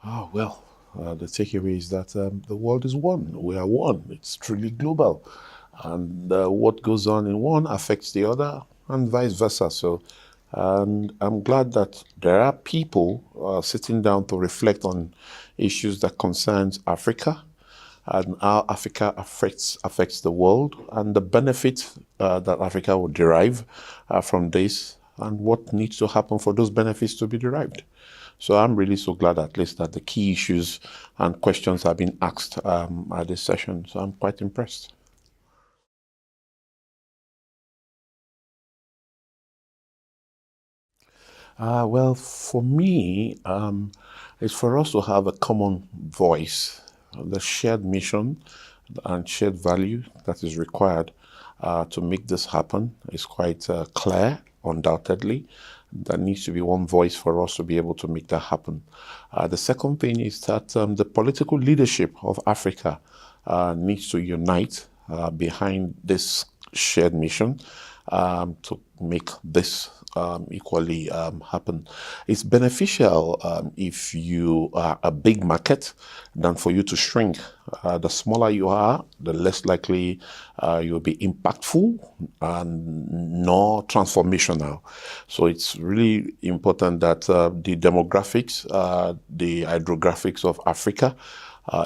The takeaway is that the world is one. We are one. It's truly global. And what goes on in one affects the other, and vice versa. And I'm glad that there are people sitting down to reflect on issues that concerns Africa and how Africa affects the world and the benefit that Africa will derive from this and what needs to happen for those benefits to be derived. So I'm really so glad at least that the key issues and questions have been asked at this session. So I'm quite impressed. For me, it's for us to have a common voice, the shared mission and shared value that is required to make this happen is quite clear, undoubtedly. There needs to be one voice for us to be able to make that happen. The second thing is that the political leadership of Africa needs to unite behind this shared mission to make this equally happen. It's beneficial if you are a big market than for you to shrink. The smaller you are, the less likely you'll be impactful and more transformational. So it's really important that the demographics, the hydrographics of Africa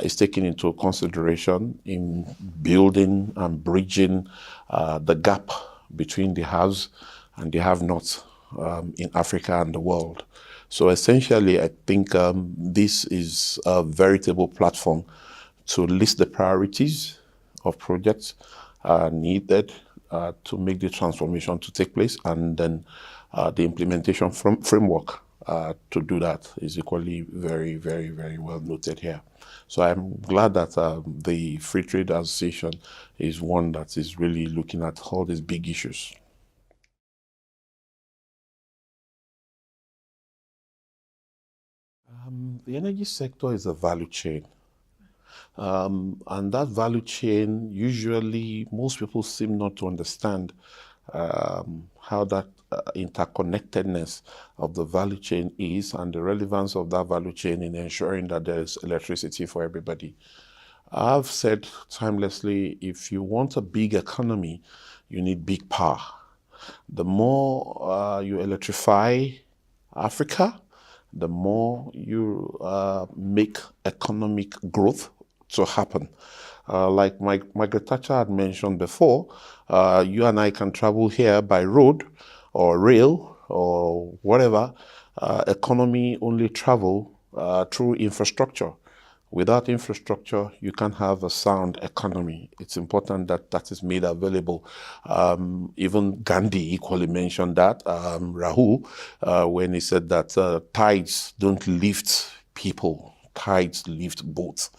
is taken into consideration in building and bridging the gap between the haves and the have-nots in Africa and the world. So essentially, I think this is a veritable platform to list the priorities of projects needed to make the transformation to take place, and then the implementation framework to do that is equally very, very, very well noted here. So I'm glad that the Free Trade Association is one that is really looking at all these big issues. The energy sector is a value chain. And that value chain, usually, most people seem not to understand how that interconnectedness of the value chain is and the relevance of that value chain in ensuring that there is electricity for everybody. I've said timelessly, if you want a big economy, you need big power. The more you electrify Africa, the more you make economic growth to happen. Like Margaret Thatcher had mentioned before, you and I can travel here by road or rail or whatever. Economy only travel through infrastructure. Without infrastructure, you can't have a sound economy. It's important that that is made available. Even Gandhi equally mentioned that, Rahul, when he said that tides don't lift people, tides lift boats.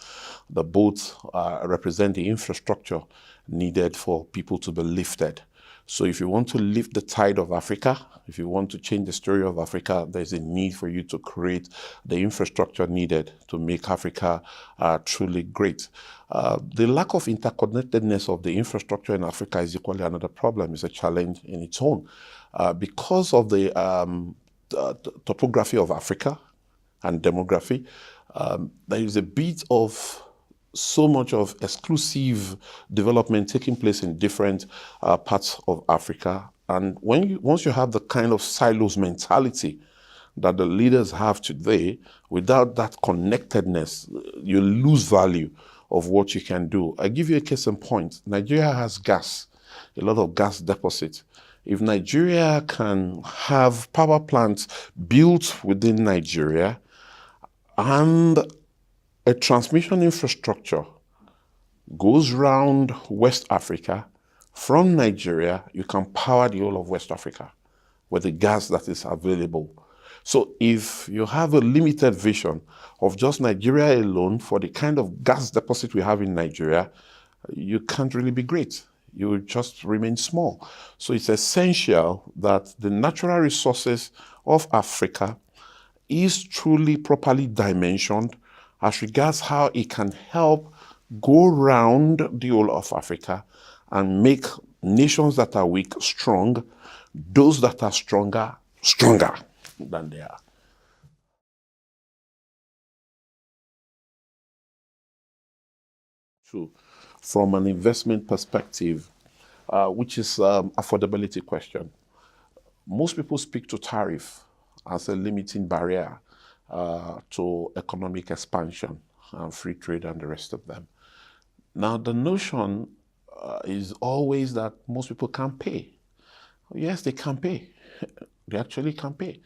The boats represent the infrastructure needed for people to be lifted. So if you want to lift the tide of Africa, if you want to change the story of Africa, there's a need for you to create the infrastructure needed to make Africa truly great. The lack of interconnectedness of the infrastructure in Africa is equally another problem. It's a challenge in its own. Because of the topography of Africa and demography, there is a bit of so much of exclusive development taking place in different parts of Africa. And once you have the kind of silos mentality that the leaders have today, without that connectedness, you lose value of what you can do. I give you a case in point. Nigeria has gas, a lot of gas deposits. If Nigeria can have power plants built within Nigeria and a transmission infrastructure goes round West Africa, from Nigeria, you can power the whole of West Africa with the gas that is available. So if you have a limited vision of just Nigeria alone for the kind of gas deposit we have in Nigeria, you can't really be great. You will just remain small. So it's essential that the natural resources of Africa is truly properly dimensioned as regards how it can help go round the whole of Africa and make nations that are weak strong, those that are stronger than they are. to from an investment perspective, which is affordability question. Most people speak to tariff as a limiting barrier to economic expansion and free trade and the rest of them. Now, the notion is always that most people can't pay. Yes, they can pay. They actually can pay.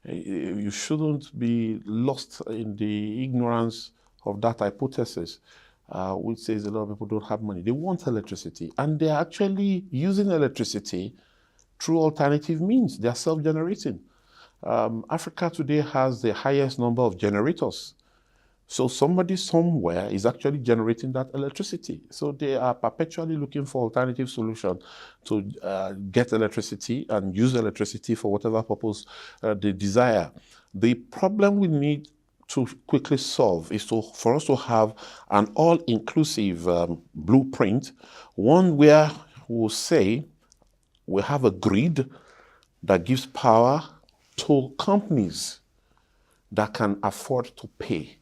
You shouldn't be lost in the ignorance of that hypothesis, which says a lot of people don't have money. They want electricity, and they're actually using electricity through alternative means. They're self-generating. Africa today has the highest number of generators. So somebody somewhere is actually generating that electricity. So they are perpetually looking for alternative solutions to get electricity and use electricity for whatever purpose they desire. The problem we need to quickly solve is for us to have an all-inclusive blueprint, one where we'll say we have a grid that gives power to companies that can afford to pay.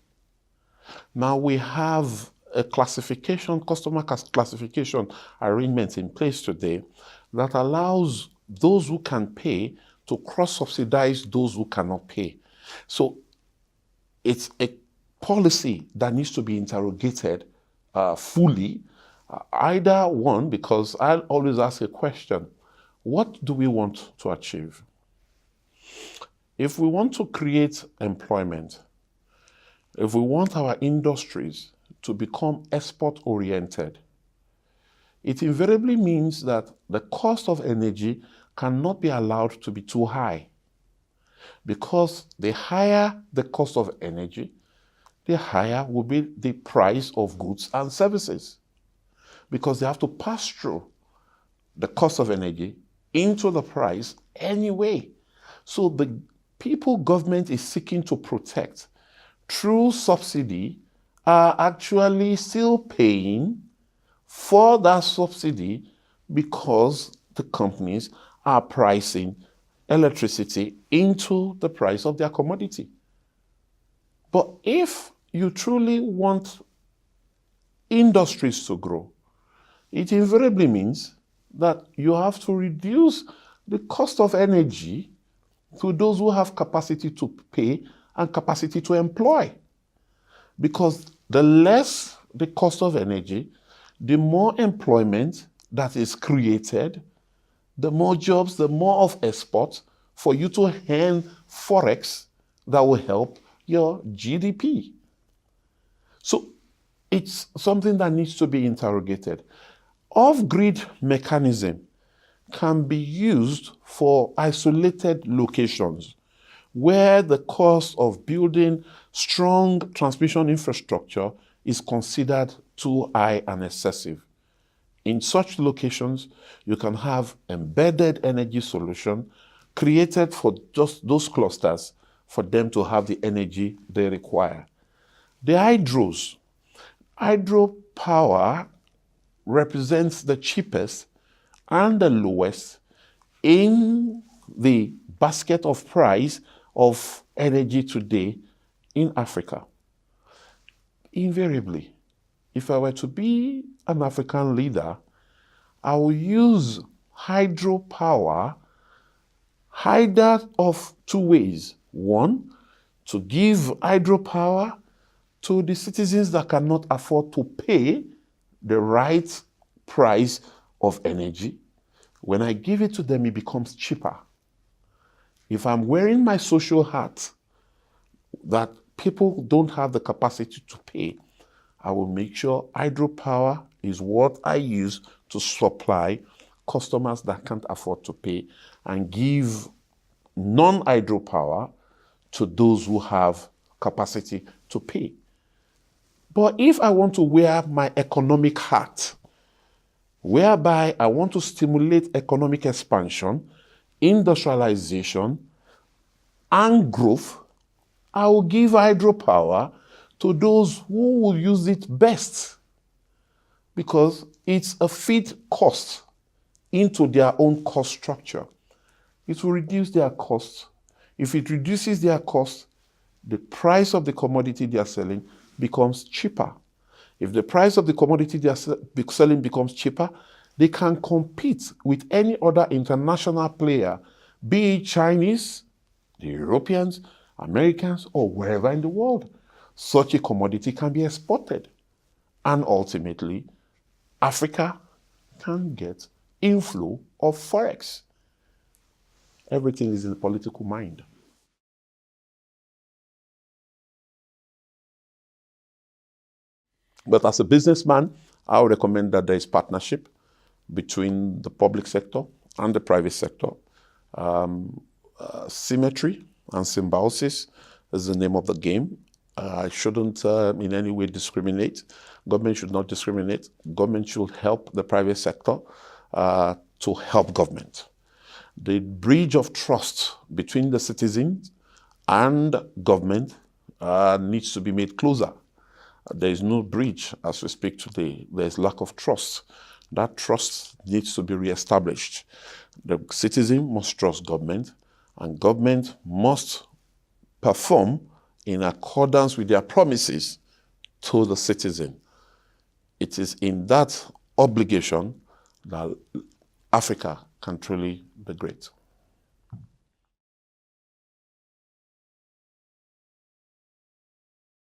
Now we have a customer classification arrangement in place today that allows those who can pay to cross-subsidize those who cannot pay. So it's a policy that needs to be interrogated fully. Either one, because I'll always ask a question, what do we want to achieve? If we want to create employment, if we want our industries to become export-oriented, it invariably means that the cost of energy cannot be allowed to be too high. Because the higher the cost of energy, the higher will be the price of goods and services. Because they have to pass through the cost of energy into the price anyway. So the people government is seeking to protect through subsidy are actually still paying for that subsidy because the companies are pricing electricity into the price of their commodity. But if you truly want industries to grow, it invariably means that you have to reduce the cost of energy to those who have capacity to pay and capacity to employ. Because the less the cost of energy, the more employment that is created, the more jobs, the more of export for you to earn forex that will help your GDP. So it's something that needs to be interrogated. Off-grid mechanism can be used for isolated locations where the cost of building strong transmission infrastructure is considered too high and excessive. In such locations, you can have embedded energy solution created for just those clusters for them to have the energy they require. The hydropower represents the cheapest and the lowest in the basket of price of energy today in Africa. Invariably, if I were to be an African leader, I will use hydropower either of two ways. One, to give hydropower to the citizens that cannot afford to pay the right price of energy. When I give it to them, it becomes cheaper. If I'm wearing my social hat that people don't have the capacity to pay, I will make sure hydropower is what I use to supply customers that can't afford to pay and give non-hydropower to those who have capacity to pay. But if I want to wear my economic hat, whereby I want to stimulate economic expansion, industrialization, and growth, I will give hydropower to those who will use it best, because it's a feed cost into their own cost structure. It will reduce their costs. If it reduces their costs, the price of the commodity they are selling becomes cheaper. If the price of the commodity they are selling becomes cheaper, they can compete with any other international player, be it Chinese, the Europeans, Americans, or wherever in the world. Such a commodity can be exported. And ultimately, Africa can get inflow of forex. Everything is in the political mind. But as a businessman, I would recommend that there is partnership between the public sector and the private sector. Symmetry and symbiosis is the name of the game. I shouldn't in any way discriminate. Government should not discriminate. Government should help the private sector to help government. The bridge of trust between the citizens and government needs to be made closer. There is no bridge as we speak today. There is lack of trust. That trust needs to be reestablished. The citizen must trust government, and government must perform in accordance with their promises to the citizen. It is in that obligation that Africa can truly be great.